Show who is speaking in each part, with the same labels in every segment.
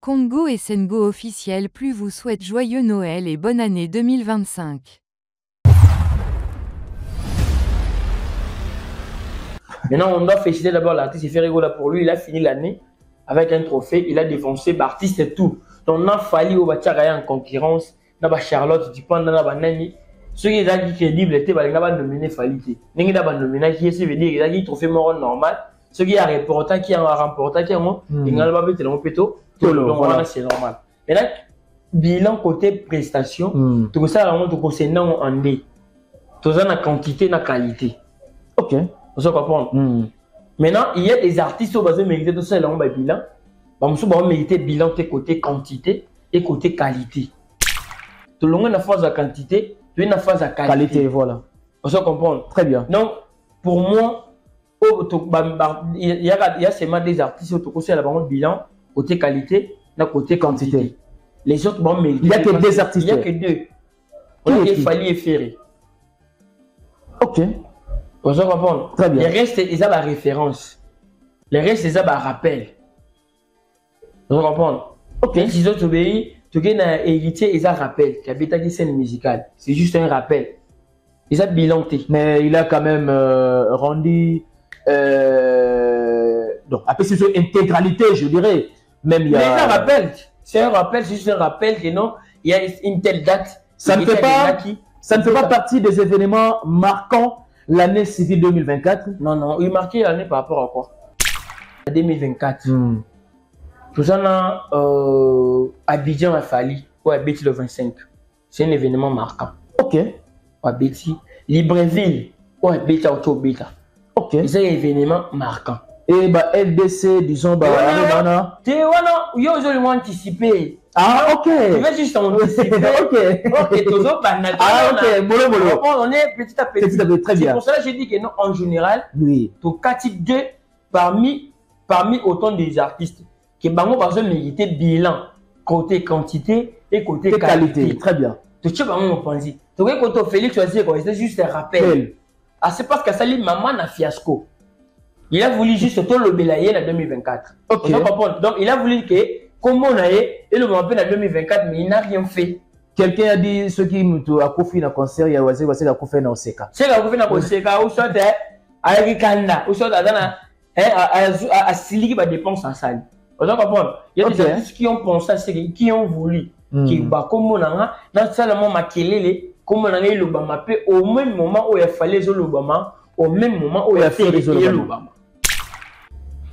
Speaker 1: Congo et Sengo officiel plus vous souhaite joyeux Noël et bonne année 2025.
Speaker 2: Maintenant, on doit féliciter d'abord l'artiste et faire rigoler pour lui. Il a fini l'année avec un trophée. Il a défoncé l'artiste et tout. Donc, on a fallu au Bachagaya en concurrence. On a Charlotte, Dupont, on a Banani. Ceux qui ont crédible étaient nominés Falité. N'engagez pas nominé qui veut dire qu'il a dit trophée moral normal. Ceux qui ont remporté, qui ont remporté, qui ont ils n'ont pas été le péto. Donc voilà, c'est normal. Maintenant, bilan côté prestation, tout ça vraiment tout concerne en D. Tout ça la quantité, la qualité.
Speaker 3: Ok.
Speaker 2: Vous comprenez? Maintenant, il y a des artistes qui ont mérité tout ça là en bilan. Bah, nous avons mérité bilan côté quantité et côté qualité. Tout le monde a une phase à quantité. Tu as une phase à qualité.
Speaker 3: Voilà.
Speaker 2: Vous comprenez?
Speaker 3: Très bien.
Speaker 2: Donc, pour moi, il y a seulement des artistes qui ont un bilan côté qualité et côté quantité. Les autres, bon, mais
Speaker 3: il n'y a que deux artistes.
Speaker 2: Il n'y a que deux. Il fallait faire.
Speaker 3: Ok.
Speaker 2: Vous comprenez?
Speaker 3: Très bien.
Speaker 2: Les restes, ils ont la référence. Les restes, ils ont la rappel. Vous comprenez? Ok. Si ils ont obéi, tu as un héritier, ils ont un rappel. Qui habite à une scène musicale. C'est juste un rappel. Ils ont bilanté.
Speaker 3: Mais il a quand même rendu. Donc, après, c'est une intégralité, je dirais. Même il y a.
Speaker 2: Mais un rappel. C'est un rappel, c'est juste un rappel que non, il y a une telle date.
Speaker 3: Ça ne fait pas partie des événements marquants l'année civile 2024.
Speaker 2: Non, non, il marquait l'année par rapport à quoi? 2024. Tout ça, Abidjan a fallu, ou Abidjan le 25. C'est un événement marquant.
Speaker 3: Ok.
Speaker 2: Abidjan. Libreville, ou Abidjan au Bita.
Speaker 3: Ok.
Speaker 2: C'est un événement marquant.
Speaker 3: Et bah, LDC, disons, bah,
Speaker 2: yo, je l'ai anticipé.
Speaker 3: Ah, ok.
Speaker 2: Je vais juste anticiper. Ok, toujours banal.
Speaker 3: Ah, ok, mollo.
Speaker 2: On est petit à petit.
Speaker 3: Très bien.
Speaker 2: C'est pour ça que je dis que non, en général,
Speaker 3: oui.
Speaker 2: Tout cas, deux parmi autant des artistes qui ont besoin de mériter bilan côté quantité et côté qualité.
Speaker 3: Très bien.
Speaker 2: Tu sais pas mon pensée. Tu vois quand Félix choisit quoi, c'est juste un rappel. Ah, c'est parce que ça lui maman na fiasco. Il a voulu juste tout le belayer en 2024.
Speaker 3: Ok.
Speaker 2: Donc il a voulu que comme on a et le moment en 2024 mais il n'a rien fait.
Speaker 3: Quelqu'un a dit ceux qui a confié dans le concert, il y a aussi la confié dans le Oseka.
Speaker 2: C'est la confié dans le Oseka ou soit avec Kanda ou soit à Siliki va dépenser en salle. Vous comprenez? Il y a des artistes qui ont pensé, qui ont voulu, qui va comme on a dans seulement maquillé, comme on a eu l'Obama, au même moment où il fallait l'Obama, au même moment où il a fait l'Obama.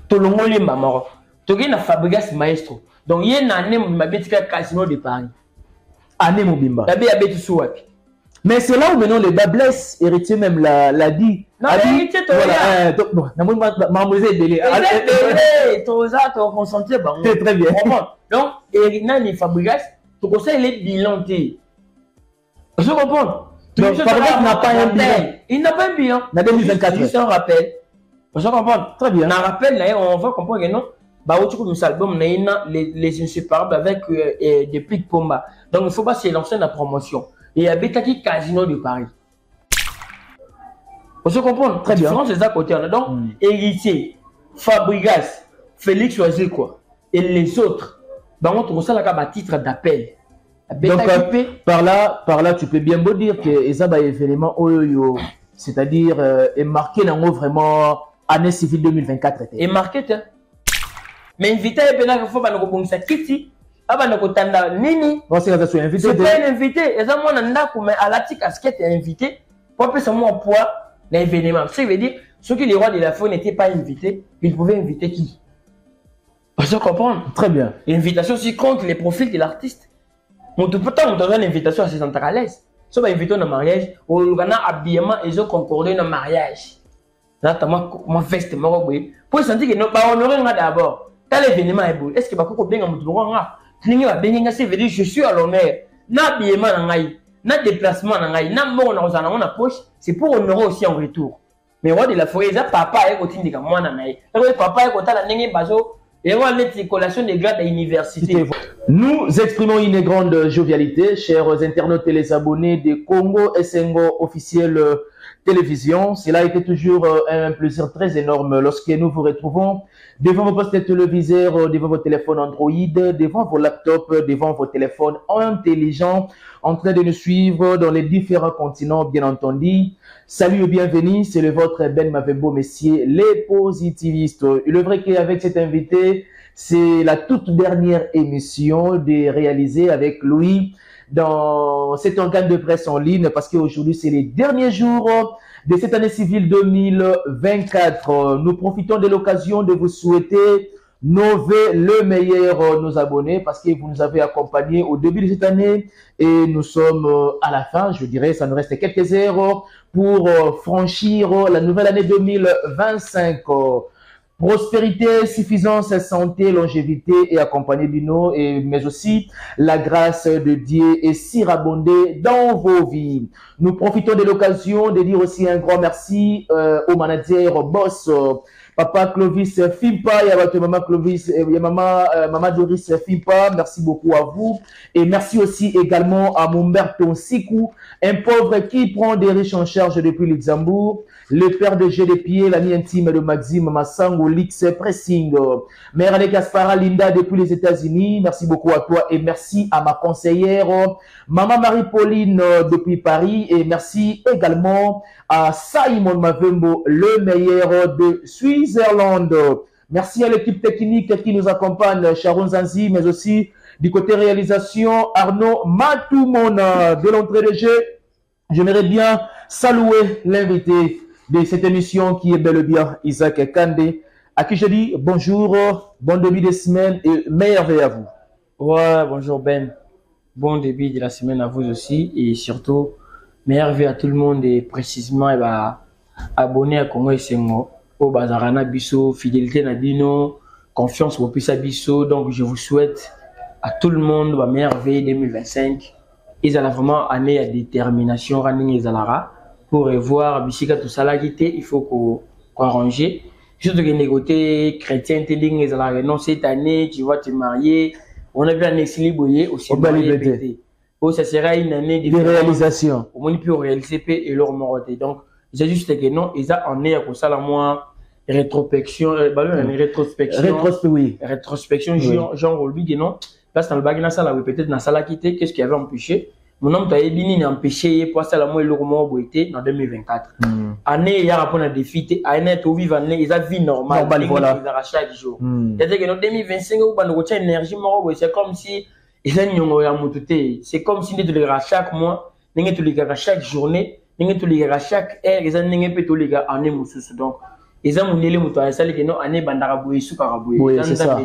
Speaker 2: Tout le monde est maman. Tu as Fabregas Maestro. Donc il y a une année où il m'a dit qu'il y a Casino de Paris.
Speaker 3: Année Mobimba.
Speaker 2: Il y a des Souapi.
Speaker 3: Mais c'est là où maintenant le Babless héritier même l'a dit.
Speaker 2: Non, héritier, tu
Speaker 3: vois. Donc, mademoiselle Délé.
Speaker 2: Tu as concentré.
Speaker 3: Très bien.
Speaker 2: Donc, Eric Fabregas, tu conseilles les bilans. Je comprends.
Speaker 3: Donc, Fabregas n'a pas un bilan.
Speaker 2: Il n'a pas un bilan.
Speaker 3: En 2024.
Speaker 2: C'est juste un rappel. Je comprends.
Speaker 3: Très bien.
Speaker 2: Dans un rappel, on va comprendre que non. Les albums, les inséparables avec des prix de combat. Donc, il ne faut pas se lancer dans la promotion. Et il y a Betaki Casino de Paris. Vous comprenez?
Speaker 3: Très bien.
Speaker 2: C'est à côté. Donc, Héritier, Fabregas, Félix choisit quoi? Et les autres, on trouve ça là titre d'appel.
Speaker 3: Donc, par là, tu peux bien beau dire que les événements, c'est-à-dire, est marqué dans vraiment année civile 2024.
Speaker 2: Et marqué, mais invité, il faut pas nous ça Kitty. Nini.
Speaker 3: C'est
Speaker 2: pas un invité. Et ça, moi, à la petite casquette est invité. Pour que ça mon poids l'événement. Ça veut dire, ceux qui les rois de la foi n'étaient pas invités, ils pouvaient inviter qui? Parce que comprendre.
Speaker 3: Très bien.
Speaker 2: L'invitation, c'est contre les profils de l'artiste. On peut pas donner une invitation à ses à l'aise. Si on va inviter au mariage, on va habillement et ils ont concordé dans le mariage. Là, ma veste, ma robe. Pour sentir que nous, on aurait d'abord. Quand l'événement est beau, est-ce que vous bien je suis à l'honneur. Na billement na déplacement na mort na poche, c'est pour honorer aussi en retour. Mais roi de la forêt, ça papa est côté de moi na ngai. Papa est côté la nenge bazo et on a collation des grades à l'université.
Speaker 3: Nous exprimons une grande jovialité, chers internautes et les abonnés de Congo et Sengo officiel télévision. Cela a été toujours un plaisir très énorme lorsque nous vous retrouvons devant vos postes téléviseurs, devant vos téléphones Android, devant vos laptops, devant vos téléphones intelligents, en train de nous suivre dans les différents continents, bien entendu. Salut et bienvenue, c'est le vôtre Ben Mavembo, messieurs, les positivistes. Il est vrai qu'avec cet invité, c'est la toute dernière émission de réaliser avec Louis dans cet organe de presse en ligne parce qu'aujourd'hui, c'est les derniers jours de cette année civile 2024. Nous profitons de l'occasion de vous souhaiter le meilleur, nos abonnés, parce que vous nous avez accompagnés au début de cette année et nous sommes à la fin, je dirais, ça nous reste quelques heures pour franchir la nouvelle année 2025. Prospérité, suffisance, santé, longévité et accompagné d'Uno, mais aussi la grâce de Dieu et surabonder dans vos vies. Nous profitons de l'occasion de dire aussi un grand merci au manager boss, Papa Clovis Fimpa, et à Maman Clovis, et Maman Doris Fimpa, merci beaucoup à vous. Et merci aussi également à Momberton Sikou, un pauvre qui prend des riches en charge depuis Luxembourg, le père de G. Pieds, l'ami intime de Maxime Massango, Lix Pressing, Mère de Gaspara Linda depuis les États-Unis, merci beaucoup à toi et merci à ma conseillère, Maman Marie-Pauline depuis Paris, et merci également à Simon Mavembo, le meilleur de Switzerland. Merci à l'équipe technique qui nous accompagne, Sharon Zanzi, mais aussi du côté réalisation, Arnaud Matoumona. De l'entrée de jeu, j'aimerais bien saluer l'invité de cette émission qui est bel et bien Isaac Kandé, à qui je dis bonjour, bon début de semaine et meilleure veille à vous.
Speaker 2: Ouais, bonjour Ben. Bon début de la semaine à vous aussi et surtout, meilleure veille à tout le monde et précisément, abonné à Congo et Sengo, au Bazarana Bisso, fidélité Nadino, confiance au Pisa Bisso. Donc, je vous souhaite à tout le monde la meilleure veille 2025. Ils ont vraiment année à détermination, running et Zalara. Pour revoir Bissika tout ça là il faut qu'on arrange. Surtout que les côtés chrétiens, non, cette année, tu vas te marier. On a vu un exilé aussi. Oh, ça sera une année de
Speaker 3: réalisation.
Speaker 2: Au moins, il peut réaliser et leur moroter. Donc, j'ai juste que non, ils ont en est à ça la moins rétrospection, rétrospection, genre, lui, non. Là, c'est dans le bague, dans ça, là, peut-être dans ça, là, quitter, qu'est-ce qui avait empêché? Mon homme t'a bien empêché pour ça la moi le roman boité en 2024. Année il y a rapport à défi année to vivre année ils a vie normale voilà chaque jour. C'est-à-dire que en 2025 ou pas nous retient énergie moi c'est comme si ils ont ya mututé, c'est comme si nous les chaque mois, nous tous les gars chaque journée, nous tous les gars chaque heure, ils ont peut tous les gars année mususu donc ils ont monélé mutué ça que non année bandara boy sous caraboué ça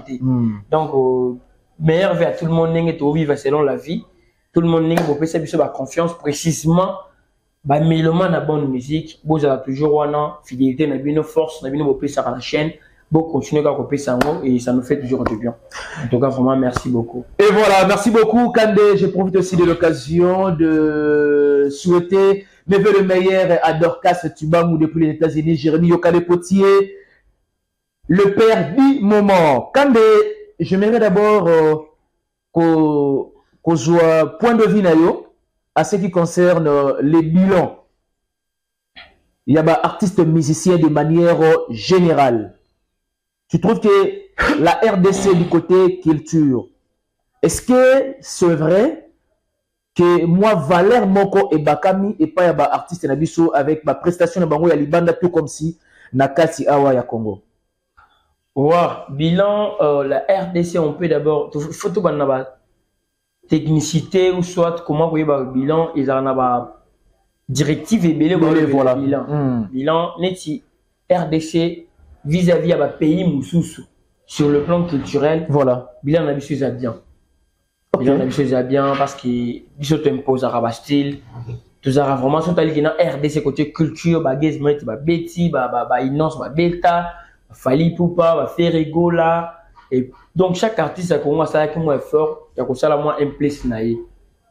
Speaker 2: donc meilleur vers tout le monde nous to vivre selon la vie. Tout le monde a confiance précisément. Mais le monde a bonne musique. Vous avez toujours une fidélité, une force, une à la chaîne. Vous continuez à copier ça et ça nous fait toujours du bien. En tout cas, vraiment, merci beaucoup.
Speaker 3: Et voilà, merci beaucoup, Kandé. Je profite aussi de l'occasion de souhaiter mes vœux le meilleur à Dorcas Tubamou depuis les États-Unis, Jérémy Yokale Potier, le père du moment. Kandé, j'aimerais d'abord qu'on soit point de vue à ce qui concerne les bilans. Il y a des artistes musiciens de manière générale. Tu trouves que la RDC du côté culture, est-ce que c'est vrai que moi, Valère Moko et Bakami et pas des artistes nabiso avec ma prestation de Bango ya Libanda tout comme si Nakati Awa ya Congo?
Speaker 2: Ouais, bilan, la RDC, on peut d'abord, photo banaba technicité ou soit comment vous voyez le bilan, ils en ont directive et
Speaker 3: voilà.
Speaker 2: Bilan neti RDC vis-à-vis à pays moussous sur le plan culturel.
Speaker 3: Voilà.
Speaker 2: Bilan d'habitude à bien. Bilan d'habitude à bien parce que biso impose à style. Tout ça vraiment sont allés dans RDC côté culture, bagages ba beti, ba innocence, ba beta, fali poupa, ba ferrego là. Et donc, chaque artiste a commencé avec un effort, il y a comme ça la moins un place naïe.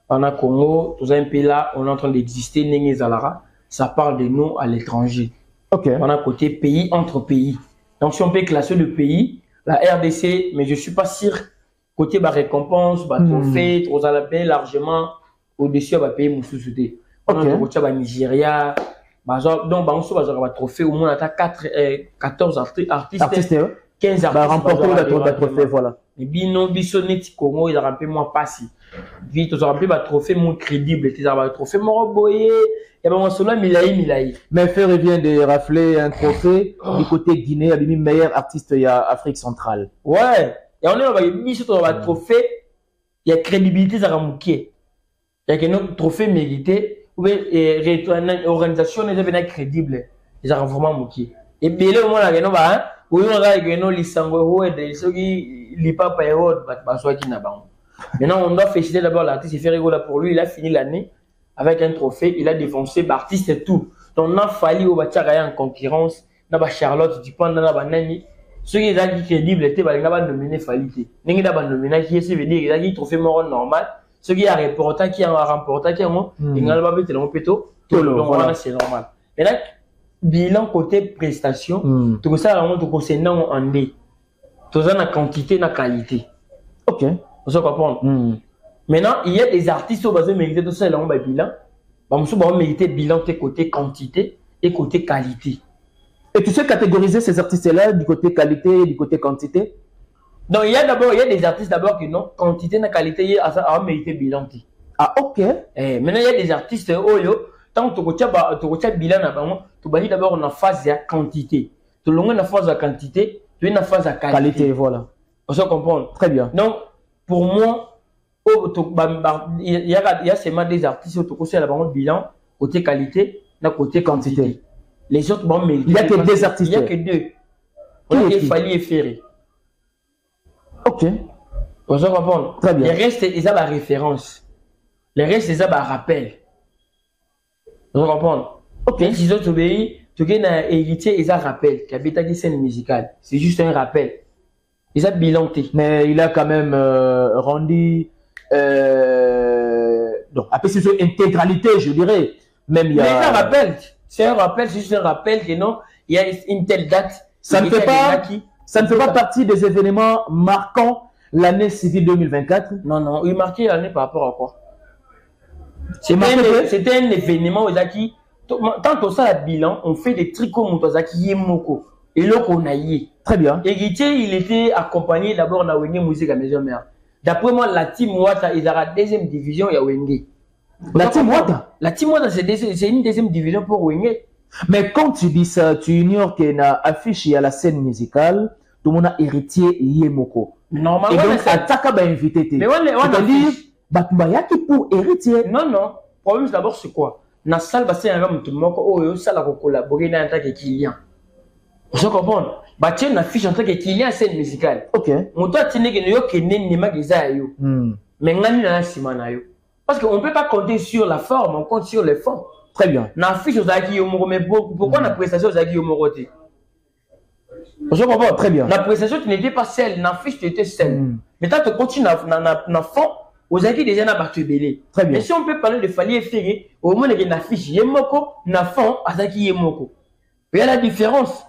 Speaker 2: En Congo, tout un pays là, on est en train d'exister, Nengue Zalara, ça parle de nous à l'étranger. On a côté pays entre pays. Donc, si on peut classer le pays, la RDC, mais je suis pas sûr, côté bah, récompense, bah, trophée, trop largement au-dessus de pays moussoussouté. On a côté bah, Nigeria, bah, donc, bah, on se va trophée au moins à 14 artistes. 15 artistes
Speaker 3: remporter le trophée, voilà.
Speaker 2: Mais bino biso neti Congo ils ont rempli moi passé vite ils ont rempli ba trophée mon crédible ils ont trophée mon boyé et ben on se l'a milai.
Speaker 3: Mais Ferré vient de rafler un trophée du côté Guinée a mis meilleur artiste il y a Afrique centrale.
Speaker 2: Ouais, et on est là biso dans ba trophée il y a crédibilité ça ramouké. Il y a que notre trophée mérité ou bien organisation les événements crédibles ils ont vraiment mouké. Et bien là au moins là non ba oui, on a gagné l'Istanbul et ceux qui l'ont pas payé, maintenant, on doit féliciter d'abord l'artiste, il fait rigoler pour lui, il a fini l'année avec un trophée, il a défoncé l'artiste et tout. Donc, on a fallu au Bachara en concurrence, on a Charlotte, Dupont, on a Nani. Ceux qui ont dit crédible étaient, ils ont nominé Falité. Ils ont nominé qui veut dire, ils ont trophée moral normal. Ceux qui ont remporté, qui ont remporté, qui ont ils n'ont pas fait le péto. Donc, voilà, c'est normal. Maintenant, bilan côté prestation, tout ça vraiment tout concernant en D. Tout ça la quantité, la qualité.
Speaker 3: Ok.
Speaker 2: Vous comprenez? Maintenant, il y a des artistes qui ont mérité tout ça là on bilan. Bah on va mériter bilan côté quantité et côté qualité.
Speaker 3: Et tu sais catégoriser ces artistes là du côté qualité et du côté quantité?
Speaker 2: Donc il y a des artistes d'abord qui non quantité et qualité il a mérité bilan.
Speaker 3: Ah ok.
Speaker 2: Maintenant il y a des artistes tant que tu as bilan tu vas d'abord en phase de quantité. Tu as une phase de quantité, tu as une phase de qualité.
Speaker 3: Voilà.
Speaker 2: On se comprend.
Speaker 3: Très bien.
Speaker 2: Donc, pour moi, il y a seulement des artistes qui ont un bilan côté qualité et côté quantité. Les autres, mais
Speaker 3: il n'y a que deux artistes.
Speaker 2: Il n'y a que deux. Il fallait et Ferré.
Speaker 3: Ok.
Speaker 2: On se comprend.
Speaker 3: Très bien.
Speaker 2: Les restes, ils ont la référence. Les restes, ils ont un rappel. Vous comprenez? Ok. Si vous obéissez, tu as un héritier, ils ont un rappel. Qui habite à une scène musicale. C'est juste un rappel. Ils ont bilanté.
Speaker 3: Mais il a quand même rendu. Donc, après, c'est une intégralité, je dirais. Même il y a.
Speaker 2: Mais c'est un rappel. C'est un rappel, c'est juste un rappel que non, il y a une telle date.
Speaker 3: Ça ne fait pas partie des événements marquants l'année civile 2024.
Speaker 2: Non, il marquait l'année par rapport à quoi? C'était un événement où Zaki, tant que ça a bilan, on fait des trucs comme Mutazaki Yemoko. Et là qu'on a y.
Speaker 3: Très bien.
Speaker 2: Héritier, il était accompagné d'abord de Wenge Musique à Maison Mère. D'après moi, la team Wata, ils ont la deuxième division, il y a Wenge.
Speaker 3: La team Wata?
Speaker 2: La team Wata, c'est une deuxième division pour Wenge.
Speaker 3: Mais quand tu dis ça, tu ignores qu'il y a affiché à la scène musicale, tout le monde a héritier Yemoko.
Speaker 2: Normalement,
Speaker 3: et donc, Ataka va inviter.
Speaker 2: Mais c'est-à-dire,
Speaker 3: Batumbayaki pour héritier.
Speaker 2: Non. Le problème, d'abord, c'est quoi? Dans la salle, c'est un homme, tout le monde, ça a collaboré dans un tant que client. Vous comprenez? Tu as une affiche en tant que client à scène musicale.
Speaker 3: Ok.
Speaker 2: Mon toi, tu n'es que n'est pas mais parce qu'on ne peut pas compter sur la forme, on compte sur les fonds.
Speaker 3: Très bien.
Speaker 2: L'affiche aux Zaki Yomoro, mais pourquoi la prestation aux Zaki Yomoro? Je comprends.
Speaker 3: Très bien.
Speaker 2: La prestation, tu n'étais pas celle, l'affiche, tu étais celle. Mais quand tu continues dans fond, aux Zaki déjà n'a pas belé.
Speaker 3: Très bien.
Speaker 2: Mais si on peut parler de Fali et Ferré, au moins il y a une affiche Yemoko, na fond, à Zaki Yemoko. Il y a la différence.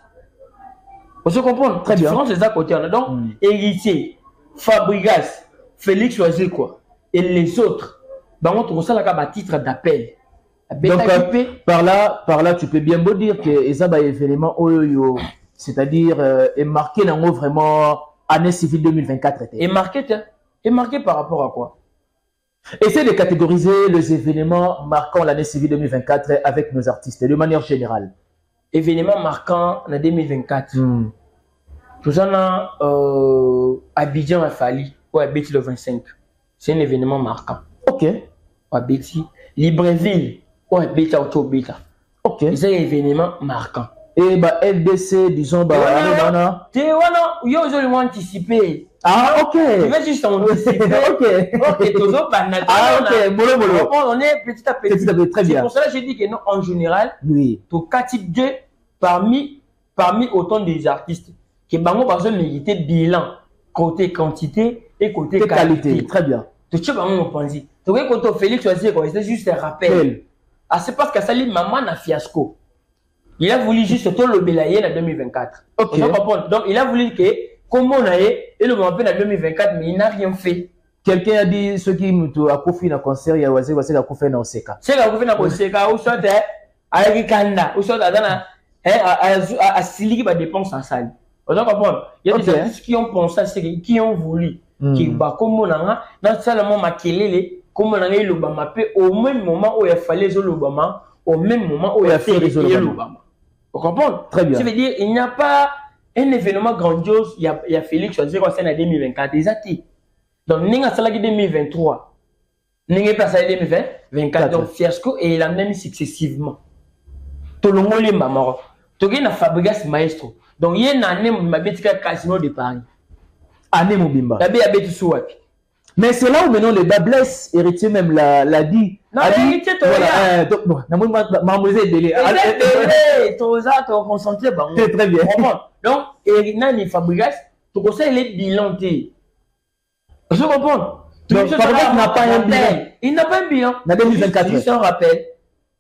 Speaker 2: On se comprend.
Speaker 3: Très bien.
Speaker 2: La différence, c'est ça côté. Donc, Héritier, Fabregas, Félix Oisé, quoi. Et les autres, on trouve ça là comme titre d'appel.
Speaker 3: Donc, par là, tu peux bien beau dire que ça va événement c'est-à-dire est marqué dans vraiment année civile 2024.
Speaker 2: Et marqué par rapport à quoi?
Speaker 3: Essaye de catégoriser les événements marquant l'année civile 2024 avec nos artistes de manière générale.
Speaker 2: Événement marquant en 2024. Tout ça là, Abidjan a fallu ou Abeti le 25. C'est un événement marquant.
Speaker 3: Ok.
Speaker 2: Abeti. Libreville ou Abeti Autobeta.
Speaker 3: Ok.
Speaker 2: C'est un événement marquant.
Speaker 3: Et LDC, disons,
Speaker 2: yo, je vais anticiper.
Speaker 3: Ah, ok.
Speaker 2: Tu vas juste anticiper. Ok, toujours pas
Speaker 3: Molo.
Speaker 2: On est petit à petit.
Speaker 3: Très bien.
Speaker 2: C'est pour cela que j'ai dit que non, en général,
Speaker 3: oui.
Speaker 2: Tu type 2 parmi autant des artistes qui ont besoin de mériter bilan côté quantité et côté qualité.
Speaker 3: Très bien.
Speaker 2: Tu sais pas mon pensée. Tu vois quand Félix choisit quoi, c'est juste un rappel. Ah c'est parce que ça lui maman na fiasco. Il a voulu juste tout le belayer en 2024.
Speaker 3: Ok.
Speaker 2: Donc il a voulu que comme on a et le moment en 2024 mais il n'a rien fait.
Speaker 3: Quelqu'un a dit ce qui nous a confié dans le concert, il y a aussi la confié dans le Oseka.
Speaker 2: C'est la confié dans le Oseka ou soit à Kanda ou soit à Sili qui va dépenser en salle. Vous comprenez? Il y a des
Speaker 3: Ok.
Speaker 2: artistes qui ont pensé à ce qui ont voulu. Qui bah comme on a dans seulement makelele comme on a eu l'Obama au même moment où il fallait l'Obama au même moment où il a fait l'Obama. Vous comprenez?
Speaker 3: Très bien.
Speaker 2: Ça veut dire il n'y a pas un événement grandiose. Il y a Félix choisir quoi c'est en 2024 déjà. Donc n'inga ça là 2023. N'inga pas ça 2024 donc fiasco et il a même successivement. Tout le monde est maman. Tout le monde a Fabregas Maestro. Donc il y a une année ma bête Casino de Paris.
Speaker 3: Année Mobimba.
Speaker 2: La bête a bête sous wapi.
Speaker 3: Mais c'est là où maintenant le Babless, héritier même l'a dit.
Speaker 2: Non,
Speaker 3: héritier,
Speaker 2: voilà.
Speaker 3: Donc, bon, mademoiselle Délé.
Speaker 2: Concentré,
Speaker 3: très bien.
Speaker 2: Donc, Eric Nani Fabregas, tu conseilles les bilans. Je comprends.
Speaker 3: Donc, Fabregas n'a pas un bilan.
Speaker 2: Il n'a pas un bilan.
Speaker 3: Dans 2024.
Speaker 2: Juste un rappel.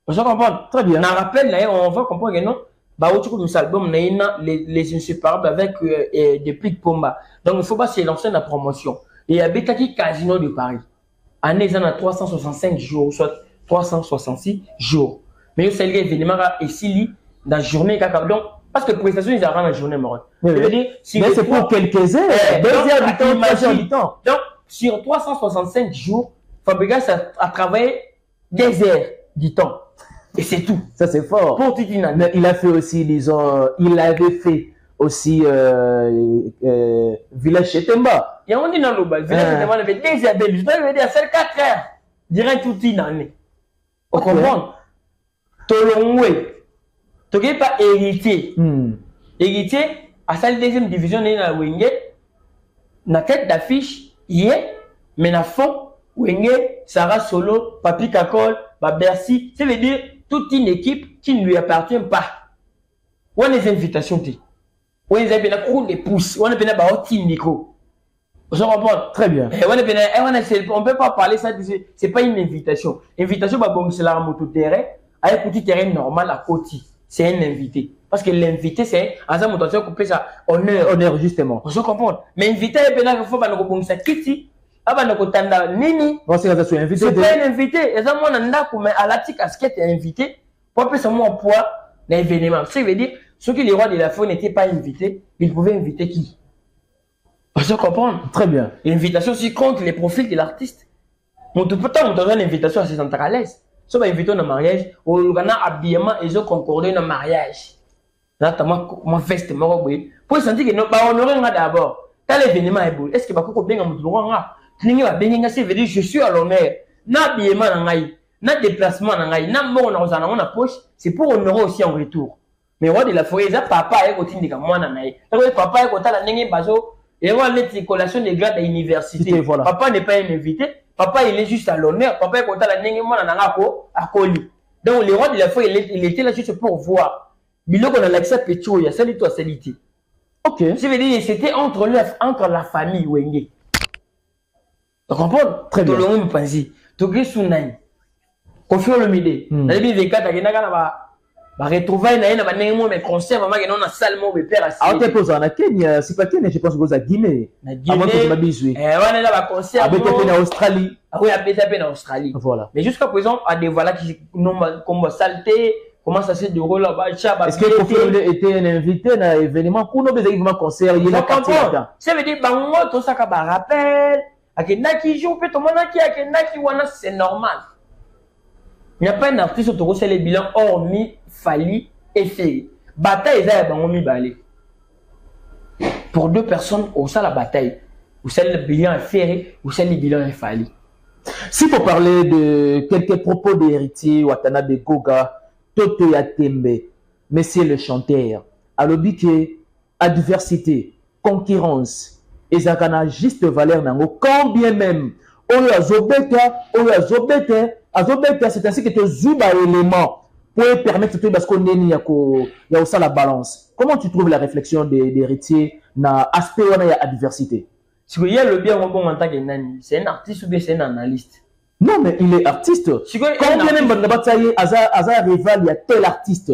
Speaker 2: Je comprends.
Speaker 3: Très bien.
Speaker 2: Dans un rappel, on va comprendre que non. Bah, où tu comme ça, album, les inséparables avec des prix de Pomba. Donc, il ne faut pas se lancer dans la promotion. Et il y a Betaki Casino de Paris. Année, il y a 365 jours, soit 366 jours. Mais il y a un événement ici, dans la journée. Donc, parce que pour les stations, ils arrivent dans la journée,
Speaker 3: mais c'est pour quelques heures, 2 heures du temps, 3 heures du temps.
Speaker 2: Donc, sur 365 jours, Fabregas a travaillé 2 heures du temps. Et c'est tout.
Speaker 3: Ça, c'est fort.
Speaker 2: Pour toute une année.
Speaker 3: Mais il a fait aussi, disons, il avait fait aussi Village Chetemba.
Speaker 2: Il y a un dit dans le bas, Village Chetemba, il avait 2 heures. Je dois dire, c'est 4 heures. Direct toute une année. Vous comprenez? Tolongwe. Tu n'es pas héritier. Héritier, à sa deuxième division, il y a Wenge. Na tête d'affiche, il est, mais na fond, Wenge, Sarah Solo, Papi Kakol, Bercy. Ça veut dire toute une équipe qui ne lui appartient pas. On a des invitations. On a des coups de pouce. On a des baotines Nico. Vous comprenez?
Speaker 3: Très bien.
Speaker 2: On ne peut pas parler ça. C'est pas une invitation. Invitation, c'est la moto terrain. Avec un petit terrain normal à côté. C'est un invité. Parce que l'invité, c'est un moto terrain couper ça.
Speaker 3: Honneur, justement.
Speaker 2: Vous comprenez? Mais invité, il faut que ça quitte. Nini.
Speaker 3: C'est invité.
Speaker 2: C'est pas un invité. Et ça, moi, mais à la petite casquette est invité. Pour plus mon poids dans l'événement. Ça veut dire, ceux qui les rois de la foi n'étaient pas invités, ils pouvaient inviter qui? Vous comprenez?
Speaker 3: Très bien.
Speaker 2: L'invitation aussi compte les profils de l'artiste. On peut pas donner une invitation à ces centrales. Si on va inviter dans le mariage, on a habillement et ils ont concordé dans le mariage. Là, moi, veste, moi, oui. Pour sentir que nous, on aurait d'abord. Quand l'événement est beau, est-ce que vous avez bien je suis à l'honneur. Na habillement, na déplacement, na bon, na poche, c'est pour honorer aussi en retour. Mais ouais, de la forêt, papa est côté de moi, papa est côté de la bazo. Et on a les collations des grades à l'université.
Speaker 3: Voilà.
Speaker 2: Papa n'est pas un invité. Papa, il est juste à l'honneur. Papa est content à Koli. Donc, le roi de la foi, il était là juste pour voir. Bilo qu'on a l'accès à Pétro, il y a salut toi, salité.
Speaker 3: Ok.
Speaker 2: Je veux dire, c'était entre la famille Wenge. Tu comprends?
Speaker 3: Très bien.
Speaker 2: Tout le monde pense. Tu gris Sunai. Kofi Olomide. Dans les 2024, il y a retrouver mais concert maman qui na salle mo be père assis.
Speaker 3: Ah, tu poses en Kenya, c'est pas Kenya, je pense que c'est à Guinée. Avant que tu m'abises.
Speaker 2: On est là ba concert.
Speaker 3: Avec en Australie.
Speaker 2: Ah oui, avec en Australie.
Speaker 3: Voilà.
Speaker 2: Mais jusqu'à présent, à des voilà qui comme saleté, comment ça se déroule là-bas.
Speaker 3: Est-ce que Kofi était un invité dans l'événement pour nous événements concert, il y a quartier là.
Speaker 2: Ça veut dire bango tout ça ka ba rappel, akenda qui joue peut tout monde qui akenda qui wana c'est normal. Il n'y a pas un artiste autour c'est les bilans hormis Fali et Ferry. Bataille, ils ont mis balé. Pour 2 personnes, au sein de la bataille, où c'est le bilan est Ferry, où c'est le bilan est Fali.
Speaker 3: S'il faut parler de quelques propos d'héritier, Watanabe Goga, Toto Yatembe, Monsieur le chanteur, à l'objet adversité, concurrence, et ça a juste valeur nango, quand bien même, on a zobeta, c'est ainsi que tu zuba élément pour permettre tout parce qu'on est il y a aussi la balance. Comment tu trouves la réflexion des héritiers dans l'aspect où il y a adversité?
Speaker 2: Si vous avez le bien en tant que nani, c'est un artiste ou bien c'est un analyste?
Speaker 3: Non, mais il est artiste. Quand bien même Azar rival, il y a tel artiste,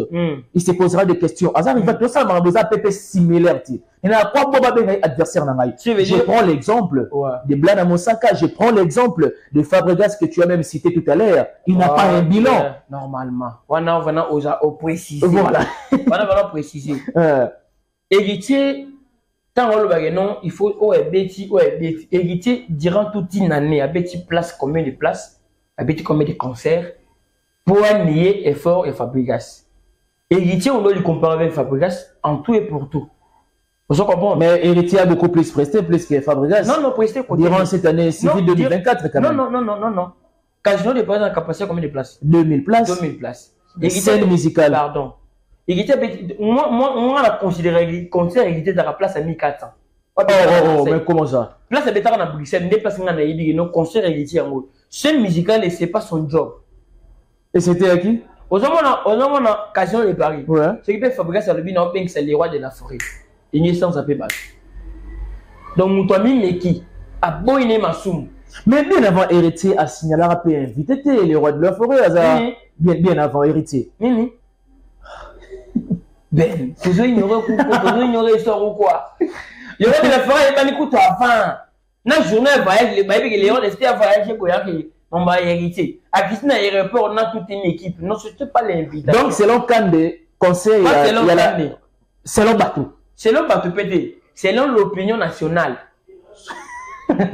Speaker 3: il se posera des questions. Azar rival, tout ça, il y a peu similaire. Il y a quoi pour adversaire dans je prends l'exemple de Blana Mosaka, je prends l'exemple de Fabregas que tu as même cité tout à l'heure. Il n'a pas un bilan.
Speaker 2: Normalement. On va préciser.
Speaker 3: Voilà.
Speaker 2: On va préciser. Héritier, Tant que non, il faut héritier durant toute une année, avec place combien de places, avec combien de concerts, pour nier effort et Fabregas. Héritier, on doit le comparer avec Fabregas en tout et pour tout. Vous comprenez?
Speaker 3: Mais Héritier a beaucoup plus presté, plus que Fabregas.
Speaker 2: Non, presté.
Speaker 3: Durant cette année civile 2024, quand même.
Speaker 2: Non. Casino de présent a capacité combien de places?
Speaker 3: 2000 places.
Speaker 2: 2000 places.
Speaker 3: Scène musicale.
Speaker 2: Pardon. Moi, on a considéré concert Héritier dans la place à 1400.
Speaker 3: Mais comment ça?
Speaker 2: Place à Bétard en Bruxelles, des places à Naïbi, non, concert Héritier en haut. Scène musicale, c'est pas son job.
Speaker 3: Et c'était à qui?
Speaker 2: Aux hommes, on a Casino de Paris.
Speaker 3: Ouais.
Speaker 2: Ce qui fait Fabregas à l'objet, c'est les rois de la forêt. Il n'y a sans appeler. Donc, toi, mais qui a beau y ma somme.
Speaker 3: Mais bien avant Héritier a signalé à paix invité les rois de la forêt, bien avant Héritier.
Speaker 2: Ben, vous ignorez ça ou quoi? Les rois de la forêt, ils n'ont pas avant. Dans la journée, les rois de la forêt, on va hériter. À Christine, aéroport, on a toute une équipe. Non, ce n'est pas l'invitation.
Speaker 3: Donc, selon Kande, conseil, selon Batou.
Speaker 2: Selon Batou PD, selon l'opinion nationale.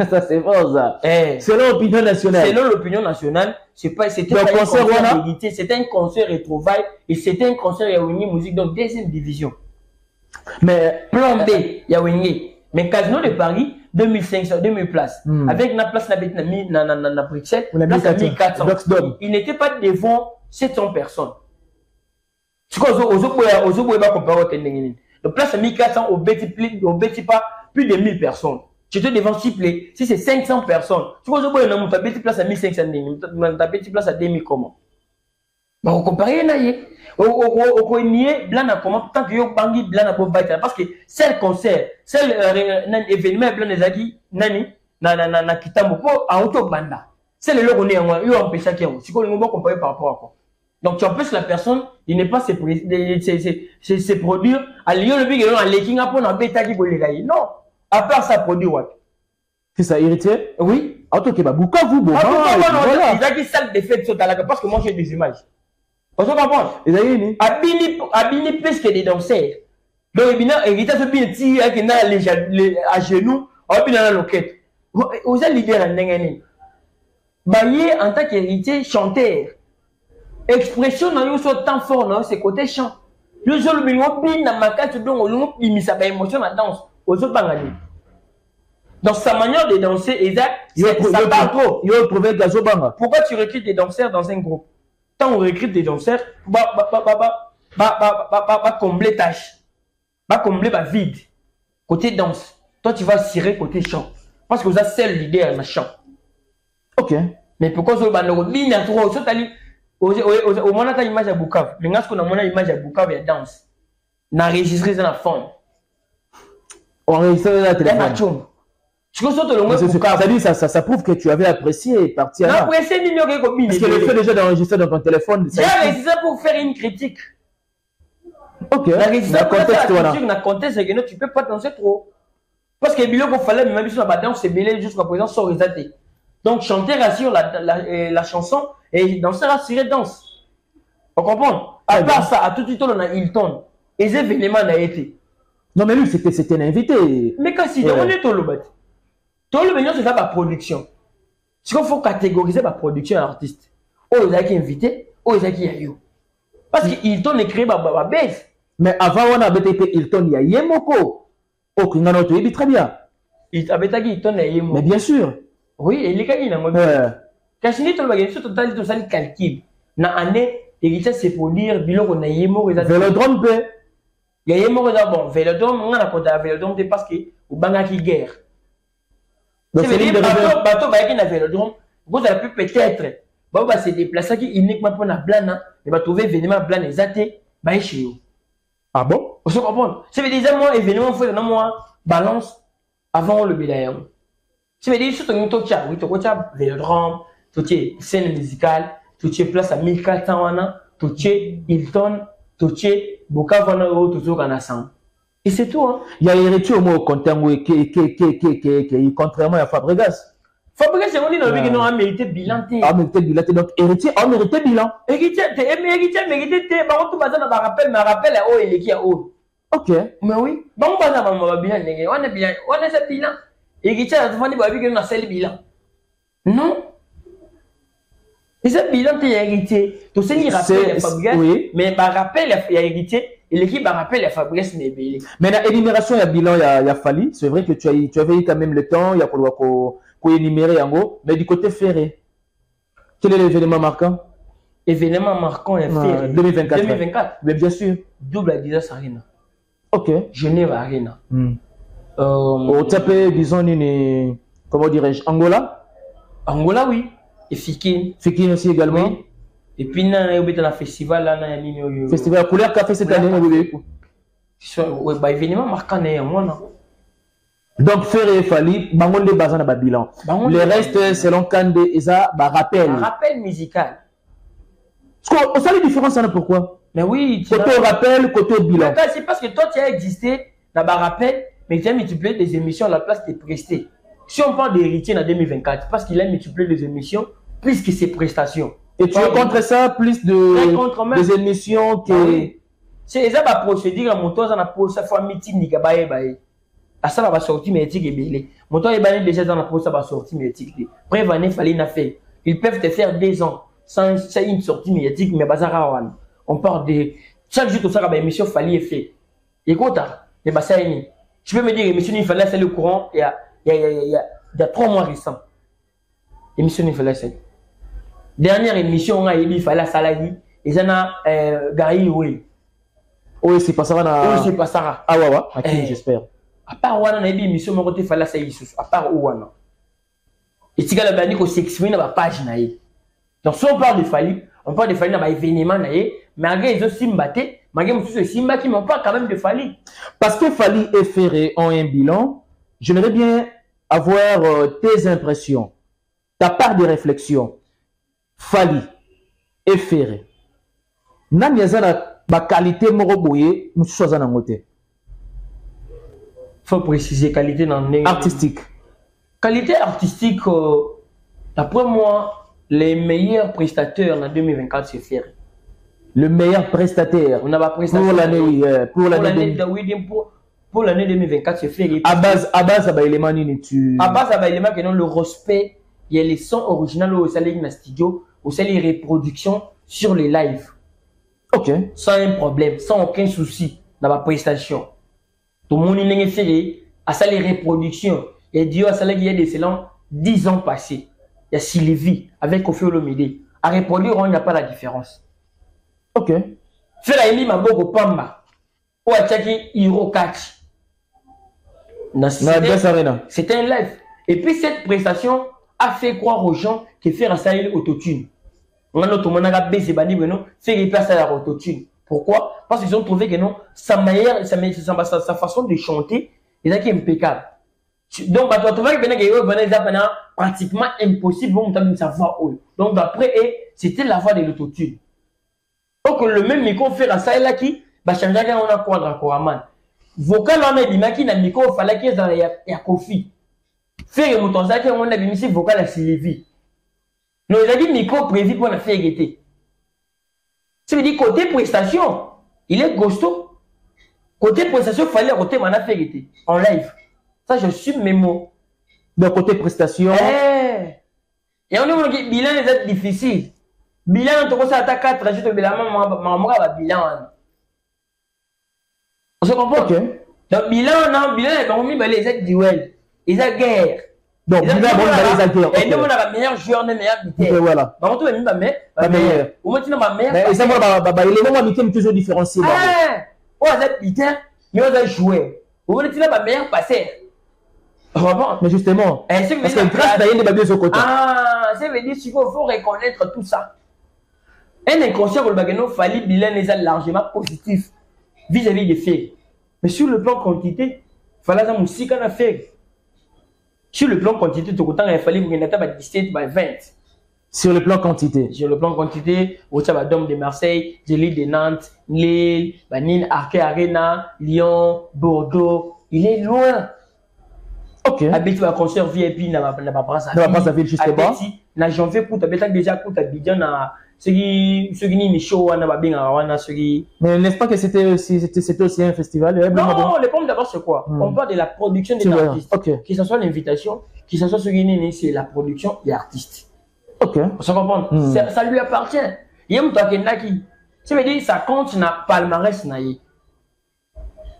Speaker 3: Ça, c'est fort, ça. Selon l'opinion nationale.
Speaker 2: Selon l'opinion nationale, c'était pas un concert hérité, c'était un concert retrouvailles et c'était un concert Yawini Musique, donc deuxième division.
Speaker 3: Mais,
Speaker 2: plan B, Yawini. Mais Casino de Paris, 2500, 2000 places. Avec la place na Bruxelles, place à 1400. Il n'était pas devant 700 personnes. C'est quoi, aux autres, pas comparer au Tendengini. Donc, place à 1400, au Betty pas plus de 1000 personnes. Tu te devant siffler, si c'est 500 personnes, tu vois, tu as petite place à 1500, tu as petite place à 2000 comment? Bah, on compare, on nier blanc à comment, tant que yo bangi blanc à beau baïta, parce que c'est le concert, c'est l'événement blanc des agis, nani, na kitambo, en auto banda. C'est le logo né en moi, yo empêché qu'il y ait, si on va comparer par rapport à quoi. Donc, tu empêches la personne, il n'est pas se produire, à Lyon, le big, à l'éking, à prendre un bêta qui peut les non. À part ça, produit what?
Speaker 3: C'est ça, Héritier?
Speaker 2: Oui.
Speaker 3: En tout cas, beaucoup vous, bon.
Speaker 2: Il y a des salles de fête sur Talaga parce que moi j'ai des images. On se comprend? Abini plus que des danseurs. Donc, Héritier se dit qu'il a à genoux, on a la loquette. Vous êtes leader en Nengani. Baye en tant qu'héritier, chanteur. Expression dans le soit tant fort, c'est côté chant. Le seul minimum, bien ma carte, donc on a mis sa émotion à danse. Aux autres Bangani. Dans sa manière de danser, ça part trop. Pourquoi tu recrutes des danseurs dans un groupe? Quand on recrute des danseurs, combler tâche, combler vide. Côté danse, toi tu vas cirer côté chant. Parce que vous avez seul l'idée à chant.
Speaker 3: Ok.
Speaker 2: Mais pourquoi vous avez trop? Au moins, tu as une image à Bukavu. Le gars, qu'on a une image à Bukavu, il y a danse. On a enregistré ça dans la forme.
Speaker 3: On enregistre la téléphone. Ça prouve que tu avais apprécié partir là. Parce que le fait déjà d'enregistrer dans ton téléphone.
Speaker 2: J'ai enregistré pour faire une critique.
Speaker 3: Ok.
Speaker 2: La contexte, c'est que tu ne peux pas danser trop. Parce que il fallait même sur la danse, c'est belé jusqu'à présent sans résultat. Donc chanter rassure la chanson et danser rassure danse. On comprend? À part ça, à tout de suite, on a Hilton. Et ces événements n'a été.
Speaker 3: Non, mais lui, c'était un invité.
Speaker 2: Mais quand si, on est tout le bâti. Tout le monde, c'est ça, ma production. Ce qu'il faut catégoriser ma production artiste. Oh, il y a qui invité, oh, il y a qui y a eu. Parce que Hilton écrit ma base.
Speaker 3: Mais avant, on avait été Hilton, il y a Yemoko. Oh, il y a eu très bien.
Speaker 2: Il avait été Hilton, il y a Yemoko.
Speaker 3: Mais bien sûr.
Speaker 2: Oui, il y a eu Yemoko. Quand je dis tout le monde, c'est total, tout ça, le calcul. Dans l'année, il c'est pour dire, bilo, on a Yemoko.
Speaker 3: Vélodrome,
Speaker 2: il y a bon, Vélodrome, on a compté à Vélodrome parce que au Bangaki guerre. C'est dire bateau qui a Vélodrome, vous avez pu peut-être, se déplacer qui uniquement pour la blana, et va trouver événement blanc et zaté, chez vous.
Speaker 3: Ah bon?
Speaker 2: Vous se comprenez? Ça veut dire moi événement faut dans moi balance avant le bilan. Ça veut dire surtout une tocha, oui, tocha Vélodrome, toché scène musicale, toché place à 1400 toché Hilton, toché Bukavu tout ça. Et c'est tout. Hein.
Speaker 3: Il y a héritier au mot qui contrairement à Fabregas.
Speaker 2: Fabregas, c'est on dit dans le non a mérité bilan.
Speaker 3: A mérité bilan. Donc héritier a mérité bilan.
Speaker 2: Héritier mérité. Par contre, tout le monde rappelle, mais rappelle à haut et qui a haut.
Speaker 3: Ok.
Speaker 2: Mais oui. Bon, on va bilan. On est bien. On est ce bilan. Et qui tient à te faire que nous avons bilan. Non. Et ce bilan, tu es hérité. Tu sais, il rappelle les Fabrice. Oui. Mais il rappelle les hérité. Et l'équipe va rappeler les Fabrice n'est belé.
Speaker 3: Mais dans l'énumération, il y a bilan, il y a fallu. C'est vrai que tu avais eu quand même le temps. Il y a pour énumérer en gros. Mais du côté ferré, quel est l'événement marquant?
Speaker 2: Événement marquant est ferré.
Speaker 3: 2024.
Speaker 2: 2024.
Speaker 3: Mais bien sûr.
Speaker 2: Double Adidas Arena.
Speaker 3: Ok.
Speaker 2: Genève Arena.
Speaker 3: Au tapé, disons, comment dirais-je, Angola?
Speaker 2: Angola, oui. Et Fikine.
Speaker 3: Fikine aussi également.
Speaker 2: Oui. Et puis, il y a un festival là.
Speaker 3: Festival couleur café cette année.
Speaker 2: Oui, bah, événement marquant, moi.
Speaker 3: Donc, Ferré et Fali, bangon de bazan à bilan. Le reste, selon Kande, Eza, rappel.
Speaker 2: Rappel musical.
Speaker 3: On sait les différences, pourquoi?
Speaker 2: Mais oui.
Speaker 3: Côté rappel, côté bilan.
Speaker 2: C'est parce que toi, tu as existé dans le rappel, mais tu as multiplié des émissions à la place de prester. Si on parle d'héritier en 2024, parce qu'il a multiplié des émissions plus que ses prestations.
Speaker 3: Et tu es contre ça, plus des émissions que.
Speaker 2: C'est ça, la procédure à mon tour, ça pour ça fois meeting, ni kabaye baye. À ça, va sortir mes éthiques et belé. Mon tour est banni déjà dans la pause, ça va sortir mes éthiques. Bref, il fallait n'a fait. Ils peuvent te faire 2 ans sans une sortie médiatique, mais bazar. On parle de. Chaque jour, tout ça, la émission fallait fait. Écoute, les bassins, tu peux me dire, émission, il fallait faire le courant, il y a 3 mois récents. Émission, il fallait faire. Dernière émission, il fallait salarié. Et ça n'a Gary, oui.
Speaker 3: Oui, c'est pas ça.
Speaker 2: Oui, c'est pas ça.
Speaker 3: Ah ouais, ouais. J'espère.
Speaker 2: À part Wana, on a dit émission, mon côté, il fallait ça. À part Wana. Et si la bannière s'exprime dans la page, donc si on parle de Fali, on parle de Fali dans l'événement, malgré les autres Simbaté, malgré les Simba qui m'ont pas quand même de Fali.
Speaker 3: Parce que Fali et Ferré ont un bilan, j'aimerais bien avoir tes impressions, ta part de réflexion. Fali et Ferré. Nan yazana ba qualité moko boye, nous choisissons en côté.
Speaker 2: Faut préciser qualité dans
Speaker 3: artistique.
Speaker 2: Qualité artistique, d'après moi, les meilleurs prestataires en 2024, c'est Ferré.
Speaker 3: Le meilleur prestataire.
Speaker 2: On a pas prestataire.
Speaker 3: Pour l'année
Speaker 2: 2024, c'est Ferré.
Speaker 3: À base, élément tu.
Speaker 2: À base, élément que non le respect, il y a les sons originaux au salé dans studio, au salé les reproductions sur les lives.
Speaker 3: Ok.
Speaker 2: Sans un problème, sans aucun souci dans la prestation. Tout le monde est fait à ça les reproductions. Et Dieu a ça qu'il y a des selon 10 ans passés. Il y a Sylvie avec Kofi Olomide. À reproduire, il n'y a pas la différence.
Speaker 3: Ok.
Speaker 2: Fait la Emi Maboko Pamba. Ou à Tchaki Hiro Catch. C'était un live. Et puis cette prestation a fait croire aux gens que faire un salaire autotune. On a notre monde a baissé bani non, faire passer à l'autotune. Pourquoi? Parce qu'ils ont trouvé que non, sa manière, sa façon de chanter est impeccable. Donc, tu trouves que pratiquement impossible de savoir où. Donc, d'après eux, c'était la voix de l'autotune. Donc, le même micro fait la salle là qui va changer quand on a quadra coraman. Vocal on a dit qui n'a micro, il fallait qu'il y ait un Kofi. Faire le mouton ça qui on a mis ici vocal à Sylvie. Nous avons dit micro prévu pour la faire guetter. Ça veut dire côté prestation, il est costaud. Côté prestation, il fallait côté mana faire guetter en live. Ça, je suis mes mots.
Speaker 3: De côté prestation.
Speaker 2: Et on a dit bilan est difficile. Bilan, tu as ça à 4 jours de bilan, maman va bilan. On se comprend?
Speaker 3: Ok.
Speaker 2: Donc, bilan, non, les aides duel. Ils ont guerre.
Speaker 3: Donc, bilan, les aides guerre.
Speaker 2: Et nous, on a la meilleure joueur, la meilleure vitesse.
Speaker 3: Voilà.
Speaker 2: Par contre, ma meilleure. Au moins, tu n'as ma meilleure.
Speaker 3: Mais ça, les moments vitesse toujours différenciés.
Speaker 2: On a vitesse, mais on a joué. Au moins, tu n'as ma meilleure passée.
Speaker 3: Mais justement, parce que grâce d'ailleurs, les babes au côté.
Speaker 2: Ah, ça veut dire qu'il faut reconnaître tout ça. Un inconscient pour le bagano, fallait bilan est largement positif vis-à-vis des faits. Mais sur le plan quantité, il fallait que musique en a fait. Sur le plan quantité, tout le temps, il fallait que vous ayez 17 by 20.
Speaker 3: Sur le plan quantité.
Speaker 2: Sur le plan quantité, vous avez Dom de Marseille, Jelly de Nantes, Lille, Nîmes, Arquet Arena, Lyon, Bordeaux. Il est loin.
Speaker 3: Ok.
Speaker 2: Habitué à concert VIP, n'a pas brasse à
Speaker 3: ville justement.
Speaker 2: Na janvier pour t'habiter déjà pour t'habiter ceux qui ni show wana ba binga wana ceux qui.
Speaker 3: Mais n'est-ce pas que c'était aussi un festival?
Speaker 2: Non, les pommes d'abord c'est quoi? On parle de la production des artistes.
Speaker 3: Okay.
Speaker 2: Que ce soit l'invitation, que ce soit ceux qui ni c'est la production des artistes.
Speaker 3: OK.
Speaker 2: Ça comprend? Ça lui appartient. Yem toi qui ça veut dire ça compte na palmarès na yi.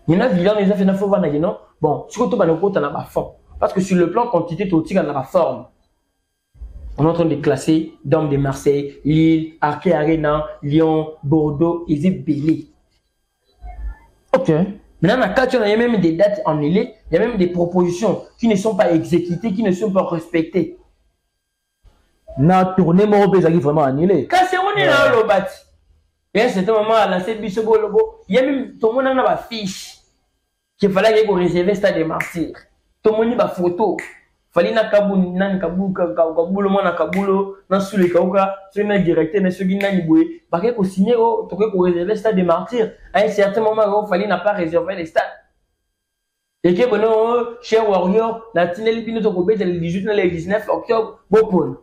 Speaker 2: Il y en a qui ont fait une fois non. Bon, surtout dans le côté na ba fond. Parce que sur le plan quantité, tout dans la forme. On est en train de classer Dame de Marseille, Lille, Arquet Arena, Lyon, Bordeaux, ils sont belés.
Speaker 3: Ok.
Speaker 2: Maintenant, quand il y a même des dates annulées, il y a même des propositions qui ne sont pas exécutées, qui ne sont pas respectées.
Speaker 3: Na tournée mon qui vraiment annulé.
Speaker 2: Quand c'est on est là le bat. Et à un certain moment, à lancer Bissebo Lobo, il y a même tout le monde a une fiche qu'il fallait qu'on réserve Stade des Martyrs. Tout le monde a une photo. Fallait na kabu nan kabu kabulo mona kabulo na sule kauka sur na directeur na sugi na niboué parce que signer au to que réserver stade des martyrs à un certain moment il fallait n'a pas réservé les stades et que bon cher warrior la tineli bino to ko le 18 na le 19 octobre bon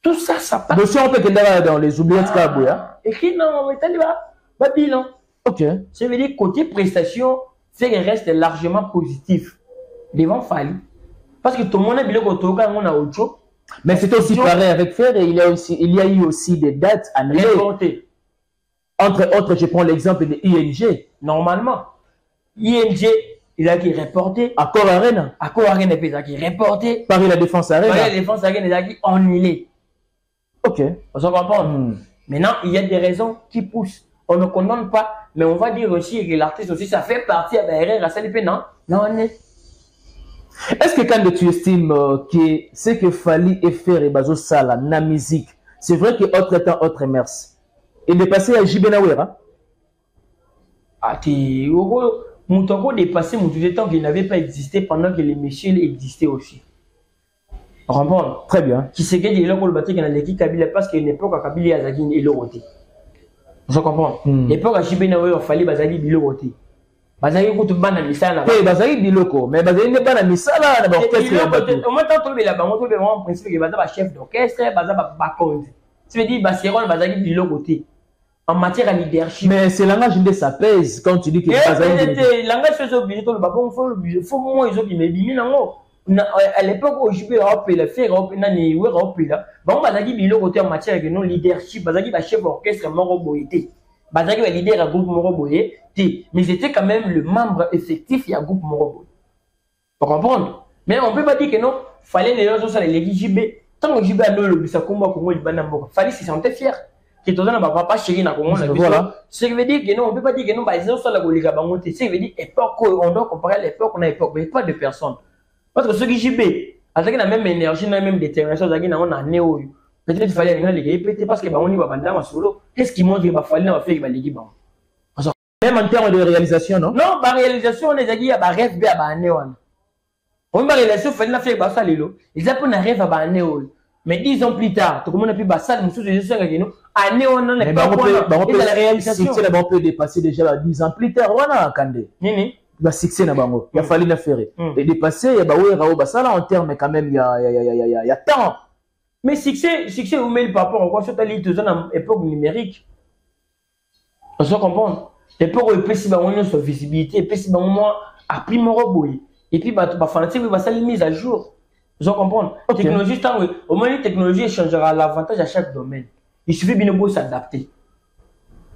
Speaker 2: tout ça ça passe
Speaker 3: monsieur on peut que dans les oubliettes kabouya
Speaker 2: et qui non mais t'as pas bilan.
Speaker 3: OK,
Speaker 2: ça veut dire côté prestation c'est reste largement positif devant Fali. Parce que tout le monde a bien qu'on a autre chose.
Speaker 3: Mais c'est aussi pareil avec Fer et il y a eu aussi des dates annulées. Entre autres, je prends l'exemple de ING.
Speaker 2: Normalement, ING, il a qui reporté.
Speaker 3: Accor Arena.
Speaker 2: Accor Arena, il a qui reporté.
Speaker 3: Paris la Défense Arena.
Speaker 2: Paris la Défense Arena, il a qui annulé.
Speaker 3: OK.
Speaker 2: On s'en comprend. Maintenant, il y a des raisons qui poussent. On ne condamne pas, mais on va dire aussi que l'artiste aussi, ça fait partie de la RR à Salipé, non? Non, on est.
Speaker 3: Est-ce que quand tu estimes que ce que Fali et faire et Bazo Sala, na musique, c'est vrai que autre temps, autre mers, il est passé à JB Nawera?
Speaker 2: Ah, tu as dépassé mon temps qu'il n'avait pas existé pendant que les messieurs existaient aussi. Rembond.
Speaker 3: Très bien.
Speaker 2: Qui sait que les gens qui ont l'équipe Kabila parce qu'à l'époque, Kabila a Zagin et l'Oroté. Je comprends. L'époque, à JB Nawera, il fallait Bazali Biloroté. Bazali ko tubana misala
Speaker 3: pe bazali biloko mais bazali ne bana misala na ba orchestre
Speaker 2: au moins tant que la bango to be en principe que bazaba chef d'orchestre bazaba bakonzi tu veux dire baserol bazali biloko te en matière de leadership
Speaker 3: mais c'est langage de ça pèse quand tu dis que
Speaker 2: bazali langage fait obligé to le babon faut moi ils ont bimé bimi nango à l'époque où JB Europe le faire Europe nani we Europe là bango bazali biloko te en matière de non leadership bazali ba chef d'orchestre moko boité bazali ba leader à groupe moko boyé mais c'était quand même le membre effectif du groupe Morobo. Pour comprendre. Mais on ne peut pas dire que non, fallait les gens sur les JB. Tant que JB a le bisa combat Congo du Banambo, fallait se sentir fier. Que tout ça n'a pas chéri na Congo. Voilà. Ce qui veut dire que non, on ne peut pas dire que non, bah ils ont sur la Goliga Bangote. Ce qui veut dire époque, on doit comparer l'époque, on a époque, mais pas de personnes. Parce que ceux qui JB, avec la même énergie, la même détermination, on a néo. Peut-être qu'il fallait les répéter parce que on y va bandama solo. Qu'est-ce qui montre qu'il va falloir faire qu'il va
Speaker 3: même en termes de réalisation, non?
Speaker 2: Non, la réalisation, on est dit, il y a un rêve à Banéon. On va réaliser, il faut faire ça, ils ont un rêve à Banéon. Mais 10 ans plus tard, tout le monde a pu passer, nous sommes des gens qui nous, à Néon, on n'est pas la réalisation.
Speaker 3: Si on peut dépasser déjà 10 ans plus tard, on a Kandé.
Speaker 2: Nini?
Speaker 3: La succès n'a pas il a fallu la faire. Et dépasser, il y a Baoué, Rao, Bassala, en termes, quand même, il y a temps.
Speaker 2: Mais succès, vous mettez par rapport à quoi, surtout à l'époque numérique. On se comprend. Et pour eux, si on a une visibilité, et si on a appris mon robot, et puis bah fanatique va ça mise à jour. Vous comprenez? Technologie, au moins la technologie changera l'avantage à chaque domaine. Il suffit bien de s'adapter.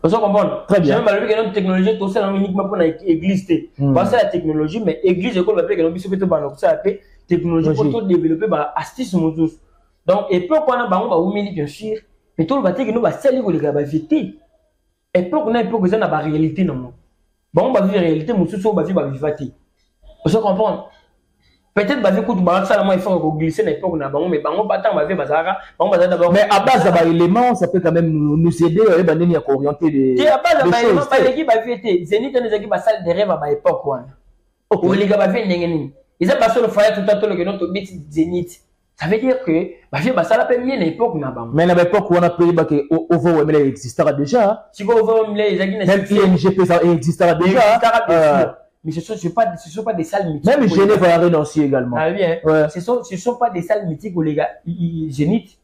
Speaker 2: Vous comprenez?
Speaker 3: Très bien.
Speaker 2: Même malgré que notre technologie, tout ça uniquement pour l'église. Pas ça la technologie, mais église école va faire que nous puissions faire ça appelle technologie pour tout développer bah astuce nous. Donc et pour qu'on a bah on va humilier bien sûr, mais tout le bâtiment que nous va salir les gars va vite. Et pour qu'on ait pour que ça n'a pas réalité non. Bon, on va vivre réalité, mais surtout on va vivre vivati. Vous comprenez? Peut-être bah écoute bah ça la moi il faut glisser n'importe où n'abandon mais bah on pas tant va vivre bazara, on va d'abord.
Speaker 3: Mais à base d'un élément, ça peut quand même nous aider à ébanir à orienter les.
Speaker 2: Et à base d'un élément, pas l'équipe va vivre. Zénith on est équipe à salle de rêve à époque quoi. Ok. Les gars va vivre n'engeni. Ils ont passé le foyer tout à tout le que notre bit Zénith. Ça veut dire que bah ça la peine bien l'époque n'abandon.
Speaker 3: Mais à l'époque où on a payé bah que OVO existera déjà.
Speaker 2: Si vous OVO les agines.
Speaker 3: Même INGP ça existera déjà.
Speaker 2: Mais ce sont pas des salles mythiques.
Speaker 3: Même Genève va renoncer également.
Speaker 2: Ah bien. Ouais. Ce sont pas des salles mythiques où les gars Zénith.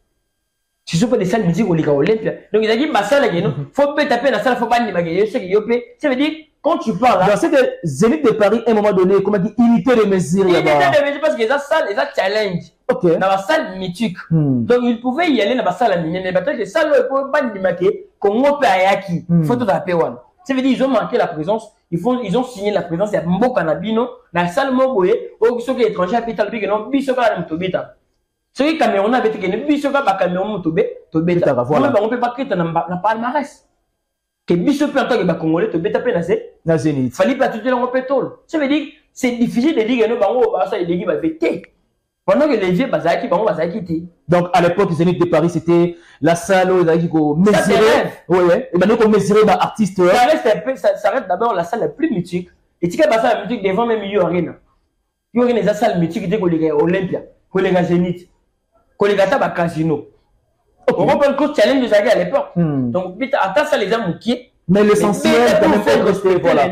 Speaker 2: tu sais pas des salles musique au Liga Olympia. Donc il a dit bah ça là faut pas taper la salle faut pas ni magayer ce qui yopé. Ça veut dire quand tu parles là.
Speaker 3: C'est que Zénith de Paris à un moment donné comment dire unité de mesure
Speaker 2: là-bas. Unité de mesure parce que les salles les challenge.
Speaker 3: OK.
Speaker 2: Dans la salle mythique. Donc il pouvait y aller dans la salle minienne mais peut-être que salle faut pas ni magayer Congo pe ayaki. Faut tout taper one. Ça veut dire ils ont manqué la présence. Ils ont signé la présence. Il y a Mbo Kanabino dans la salle Moboé. Ou ceux qui sont étrangers à Pétal Big non bisoka à Mtobita. Ceux qui Cameroun avaient été que bisoka à Cameroun Mtobeta. Voilà. On peut pas créer dans palmarès. Que bisoka en tant que Congolais Tobeta pe
Speaker 3: na Zénith.
Speaker 2: Fallait pas tout le pétrole. Ça veut dire c'est difficile de dire que nous bango ça les équipes va fêter. Pendant que les vieux bazaki bango bazaki té.
Speaker 3: Donc à l'époque Zénith de Paris c'était la salle où ils ont mesuré. Ouais. Et maintenant qu'on mesurait bah artiste.
Speaker 2: Ça reste d'abord la salle la plus mythique. Et tu sais pas ça la mythique devant même Yo Arena. Yo Arena la salle mythique de Kolega Olympia, Kolega Zénith, Kolega Taba Casino. On reprend le coach challenge de Zaga à l'époque. Donc attends ça les gens qui
Speaker 3: mais l'essentiel quand même faut rester voilà.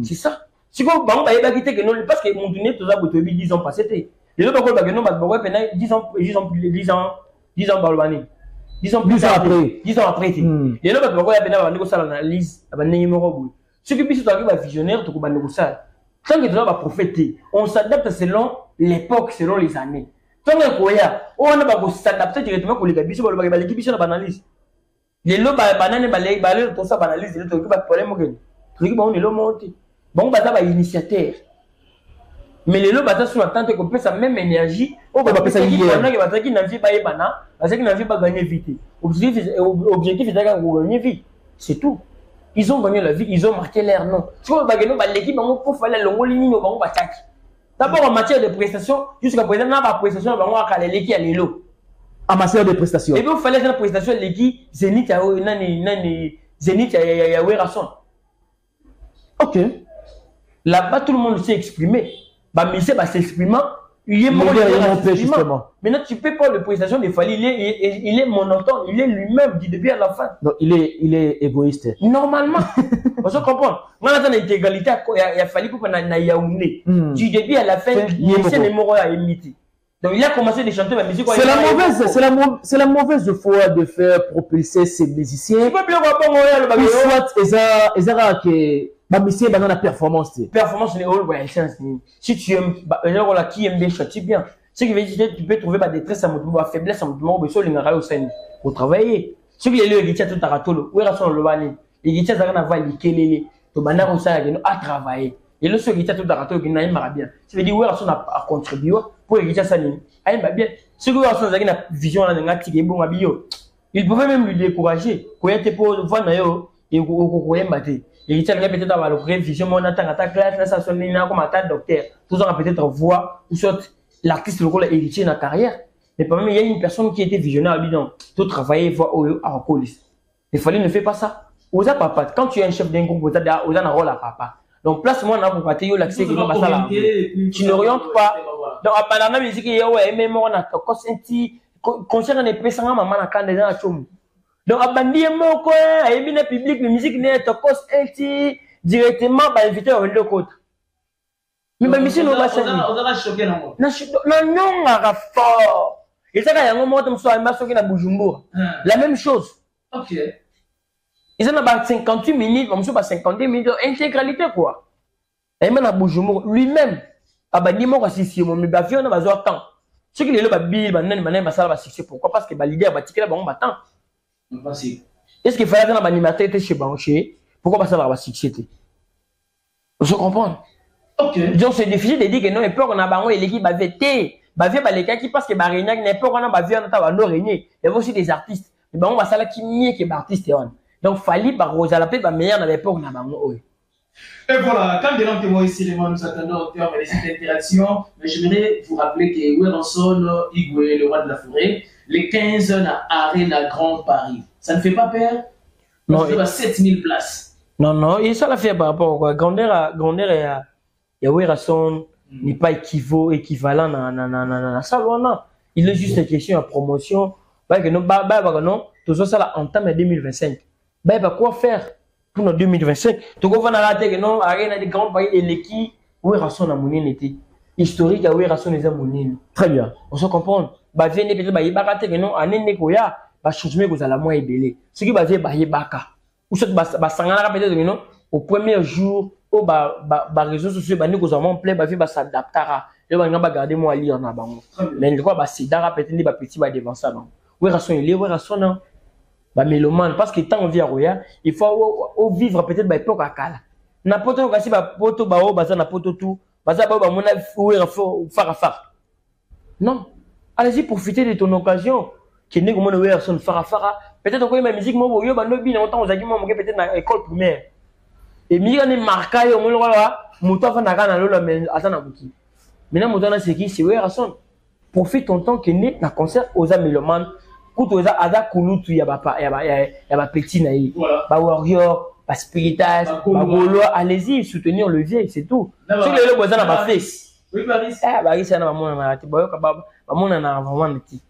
Speaker 2: C'est ça. Si vous bango ba quitter que non parce que mon donné tout ça boto 10 ans passé. Les autres ba que non ba boto 10 ans balbani. 10 ans plus après. 10 ans après. Les autres ba ko ya bena ba négocier l'analyse ba numéro bout. Ce qui biso arrive à visionnaire to ko ba négocier. Tant que tu vas prophéter, on s'adapte selon l'époque, selon les années. Tant que on va s'adapter directement pour les gars, biso ba l'équipe biso na analyse. Les lots banane balé balé pour ça analyse les trucs pas problème que. Truc bon les lots monter. Bon bah ça va initiateur. Mais les lots bata sur attente qu'on peut sa même énergie, on va pas ça hier. On a que bata qui n'a vie pas bana, parce que n'a vie pas gagner vite. Objectif est de gagner vite. C'est tout. Ils ont gagné la vie, ils ont marqué leur nom. Tu vois, l'équipe, on fait la longue ligne, on va attaquer. D'abord, en matière de prestations, jusqu'à présent, on n'a pas de prestations, on va aller l'équipe à l'élo.
Speaker 3: En matière de prestations.
Speaker 2: Et puis, il fallait faire la prestation, l'équipe, Zénith, Zénith, il y a Werason.
Speaker 3: Ok.
Speaker 2: Là-bas, tout le monde s'est exprimé. Bah, mais c'est s'exprimant. Il est
Speaker 3: justement.
Speaker 2: Maintenant, tu peux pas le prestation de Fally, il est monotone, il est lui-même du début à la fin.
Speaker 3: Non, il est égoïste.
Speaker 2: Normalement. On se comprend. Moi, dans l'égalité, il a fallu qu'on ait Yaoundé. Du début à la fin, il est le mot à imiter. Donc, il a commencé à chanter la musique.
Speaker 3: C'est la mauvaise foi de faire propulser ces musiciens.
Speaker 2: Tu peux plus voir le
Speaker 3: soit, ils ont que bah monsieur bah dans la performance
Speaker 2: n'est ouais chance si tu aimes là qui aime bien chanter bien ce qui veut dire tu peux trouver bah détresse à mon faiblesse à mon besoin l'ingara au sein pour travailler ce qui est le guitar tout taratolo où est le bani les guitares ça n'a pas likelele to bana on ça à travailler et le ce guitar tout taratolo qui n'a pas bien ça veut dire où est à contribuer pour les guitares ça n'a bien ce qui est ça une vision là ngati ke bon abio il pouvait même lui décourager ko était pour voir na yo et ko yembaté. Et il tient peut-être avoir le vision, mon attend à ta classe, ça sonne comme à ta docteur. Tout ça peut-être voir ou soit l'artiste le rôle héritier dans la carrière. Mais par exemple, il y a une personne qui était visionnaire, lui, donc, tout travailler, voir à la police. Il fallait ne faire pas ça. Osa papa, quand tu es un chef d'un groupe, osa un rôle à papa. Donc, place-moi dans pour partir, l'accès qui est là. Tu n'orientes pas. Donc, à Panama, il dit qu'il y a un moment, on a consenti, concernant les personnes, maman, a quand des gens à Tchom. Donc, abandi moko, ayebi na public, la musique n'est pas cause anti directement, bah invité à le côté. Mais bah monsieur nous va ça.
Speaker 4: On va choquer non.
Speaker 2: Non, à fort. Et ça, il y a un moment où on va choquer na Bujumbura. La même chose.
Speaker 4: Ok.
Speaker 2: Ils ont pas 58 minutes, on va 52 minutes intégralité quoi. Et même à Bujumbura lui-même, abandi moko si mon mais avion na bazo temps. Ce qui est le babil, banan ça va succès pourquoi parce que bah l'idée va tirer là bon battant. Est-ce qu'il fallait que l'animateur était chez Banché? Pourquoi ça va succès? Je comprends.
Speaker 4: Ok.
Speaker 2: Donc c'est difficile de dire que non, et peur qu'on a bango et l'équipe va véter. Bah vieux les gars qui parce que Barignac n'est pas qu'on a vu en temps no régner. Il y a aussi des artistes. Mais bango va ça là qui mieux que artiste. Donc fallait par Rosa la paix va meilleur dans l'époque on a bango.
Speaker 4: Et voilà, comme de l'enterrement ici, nous attendons au terme de cette interaction. Mais j'aimerais vous rappeler que Werason Igwe, le roi de la forêt, les 15 à Arena Grand Paris. Ça ne fait pas peur? Non. Il y a 7000 places.
Speaker 2: Non, et ça l'a fait par rapport à grandeur et Werason n'est pas équivalent dans la salle. Il est juste une question de promotion. Non, tout ça, là, entame en 2025. Quoi faire pour notre 2025? Tu vas rater que non, Arena des grands pays et l'équipe, Werason a mon été. Historique à Werason les a mon.
Speaker 3: Très bien.
Speaker 2: On se comprend. Bah, venez peut-être, bah, il va rater que non, année Nekoya. changement que vous allez moins ébélé. Ce qui va dire baka ou ce que sangana peut-être non au premier jour au réseaux sociaux ba ni ko vraiment plein ba vie s'adaptera. Je vais garder moi lire na bango. Mais quoi c'est dara peut-être ni ba petit ba devant ça non. Ouais rason il est ouais rason non. Ba mélomane parce que tant on vit à Roya, il faut vivre peut-être ba époque akala. Na poto kasi ba poto ba o baza na poto tout. Baza ba mona faire. Non. Allez-y profiter de ton occasion. Qui n'est comment le son fara. Peut-être que ma musique moi yo ba no bi na autant aux agiments peut-être na école primaire. Et mira ne marqué au moins là moto fa na kana lola mais atana buki. Maintenant moto na c'est qui c'est ouais rason. Profite ton temps que n'est na concert aux amélomanes. Kuto za ada kulutu ya ba petit na yi. Ba warrior pas spiritage, pas golo, allez-y, soutenir le vieil, c'est tout. Si le voisin n'a pas fait.
Speaker 4: Oui, Paris.
Speaker 2: Paris, c'est un moment à la vraiment petit.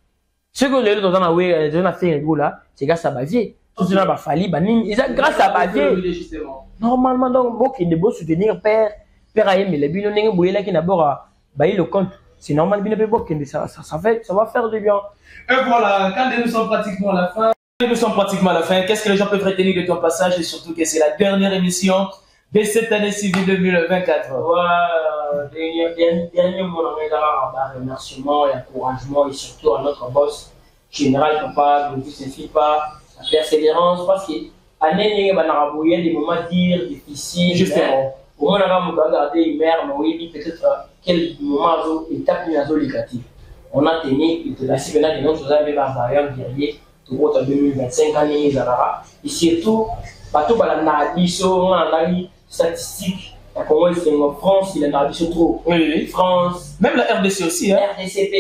Speaker 2: Ce que les autres ont fait, c'est grâce à Bavier. Tout ça n'a fallu, grâce à Bavier. Normalement, donc, beaucoup de beaux soutenir père Ayem, mais les billonnaires, qui d'abord bailler le compte. C'est normal, ça va faire du bien.
Speaker 4: Et voilà, quand nous sommes pratiquement à la fin. Nous sommes pratiquement à la fin. Qu'est-ce que les gens peuvent retenir de ton passage et surtout que c'est la dernière émission de cette année civile 2024?
Speaker 2: Dernier mot, un remerciement et encouragement et surtout à notre boss général Papa, ne vous suffit pas, la persévérance parce que l'année il y a des moments durs, difficiles.
Speaker 4: Justement.
Speaker 2: Au moins, on a regardé une mère, mais oui, peut-être quel moment étape négative. On a tenu, il te l'a si maintenant que nous avons des variantes guerriers. Tout en 2025 année et surtout bateau balana biso on a eu statistique comment ils sont en France il en a biso trop France
Speaker 4: même la RDC aussi hein
Speaker 2: RDCP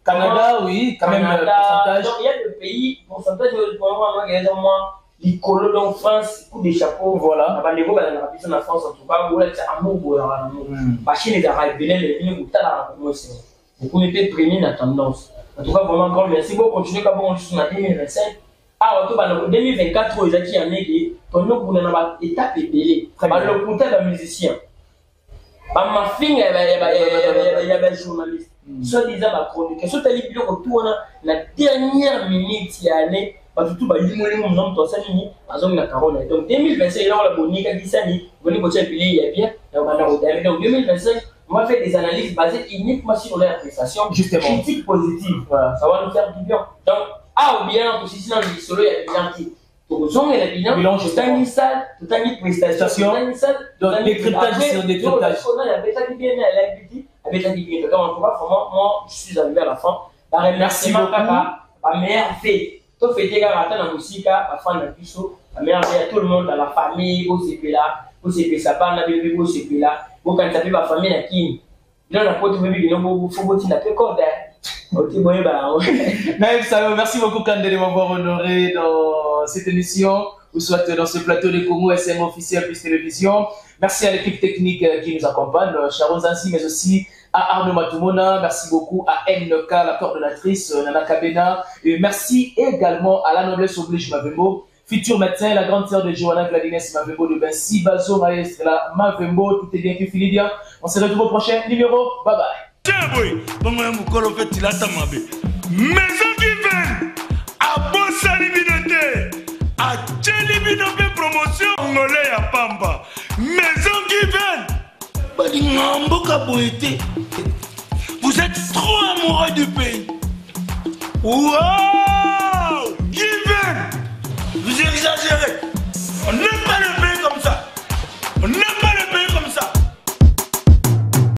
Speaker 4: Canada oui quand même pourcentage
Speaker 2: donc il y a le pays pourcentage de moi les colos donc France coup des chapeaux voilà ba niveau balana biso na France en tout cas ou là c'est amour voilà machine les arabes les lignes ou tala comment c'est vous pouvez peut premier la tendance. En tout cas, vraiment grand merci. Vous continuez comme on dit en 2025. Ah, en 2024, ils ont dit en année, ton nom pour une étape ébélée. Le compteur d'un musicien. Ma fille, il y a des journalistes. Soit disant ma chronique. Soit tu as dit retour la dernière minute il y a année. Parce que tout va y mon nom, toi, ça fini. Donc 2025, il y a la bonne qui s'est mis. Vous voulez que tu aies il y a bien. Donc 2025. On va faire des analyses basées uniquement sur leur appréciation, justement, critique positive. Voilà. Ça va nous faire du bien. Donc, ou bien, aussi, sinon, le solo, il y a des gens qui. Donc, on a des bilans, tout une salle, tout une prestation, tout une salle, donc, décryptage sur décryptage. On a des bêta qui viennent à l'habitude, à bêta qui viennent. Donc, en tout cas, vraiment, moi, je suis arrivé à la fin.
Speaker 4: Merci beaucoup.
Speaker 2: La meilleure fête. Tout fait des gars, la musique, à fin de puceau, la meilleure fête à tout le monde, dans la famille, au CP là, au CP Sapin, la bébé, au CP là. Quand tu as ma famille à qui il a pas de bébé, il faut que tu n'as pas corde.
Speaker 4: Merci beaucoup Kande de m'avoir honoré dans cette émission ou soit dans ce plateau de Congo SM officiel plus télévision. Merci à l'équipe technique qui nous accompagne, Sharon Zansi, mais aussi à Arnaud Matumona. Merci beaucoup à NK, la coordonnatrice, Nana Kabena. Et merci également à la noblesse oblige Mavembo. Futur médecin, la grande sœur de Johanna Gladines Mavembo de Bensi, Bazo Maestre, la Mavembo, tout est bien qui finit bien. On se retrouve au prochain numéro. Bye bye.
Speaker 5: Maison qui vient à Bossalibinote, à Tchelibinote promotion Congolais à Pamba. Maison qui vient. Vous êtes trop amoureux du pays. Wow! Given! Vous exagérez.